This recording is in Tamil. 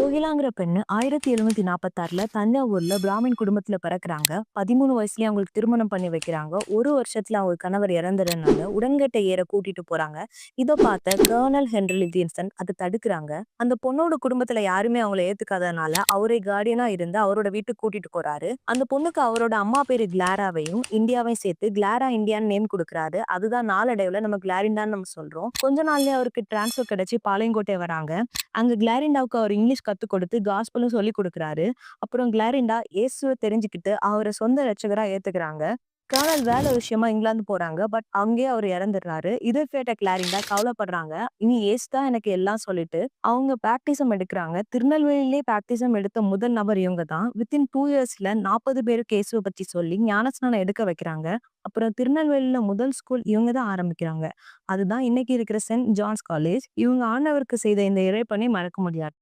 கோகிலாங்கிற பெண்ணு 1746ல தஞ்சாவூர்ல பிராமின் குடும்பத்துல பிறக்குறாங்க. 13 வயசுலயே அவங்களுக்கு திருமணம் பண்ணி வைக்கிறாங்க. ஒரு வருஷத்துல அவங்க கணவர் இறந்துறனால உடன்கட்டை ஏற கூட்டிட்டு போறாங்க. இத பார்த்த கர்னல் ஹென்றி லிவின்ஸ்டன் அத தடுக்குறாங்க. அந்த பொண்ணோட குடும்பத்துல யாருமே அவங்கள ஏத்துக்காதனால அவரே கார்டியனா இருந்து அவரோட வீட்டுக்கு கூட்டிட்டு போறாரு. அந்த பொண்ணுக்கு அவரோட அம்மா பேரு கிளாராவையும் இந்தியாவையும் சேர்த்து கிளாரா இந்தியான்னு நேம் குடுக்குறாரு. அதுதான் நாளடைவுல நம்ம கிளாரிண்டான்னு நம்ம சொல்றோம். கொஞ்ச நாள்லயே அவருக்கு டிரான்ஸ்ஃபர் கிடைச்சு பாளையங்கோட்டை வராங்க. அங்க கிளாரிண்டாவுக்கு அவர் இங்கிலீஷ் கத்துக் கொடுத்து காஸ்பலும் சொல்லிக் குடுக்குறாரு. அப்புறம் கிளாரிண்டா இயேசுவ தெரிஞ்சுக்கிட்டு அவர சொந்த இரட்சகரா ஏத்துக்கிறாங்க. கர்னல் வேலை விஷயமா இங்கிலாந்து போறாங்க. பட் அங்கேயே அவர் இறந்துடுறாரு. இத கேட்ட கிளாரிண்டா கவலைப்படுறாங்க. இனி இயேசு தான் எனக்கு எல்லாம் சொல்லிட்டு அவங்க பாப்டிசம் எடுக்குறாங்க. திருநெல்வேலியிலே பாப்டிசம் எடுத்த முதல் நபர் இவங்க தான். வித்தின் 2 இயர்ஸ்ல 40 பேருக்கு இயேசுவ பத்தி சொல்லி ஞானஸ்நானம் எடுக்க வைக்கிறாங்க. அப்புறம் திருநெல்வேலியில முதல் ஸ்கூல் இவங்க தான் ஆரம்பிக்கிறாங்க. அதுதான் இன்னைக்கு இருக்கிற செயின்ட் ஜான்ஸ் காலேஜ். இவங்க ஆண்டவருக்கு செய்த இந்த இறைப்பணி மறக்க முடியாது.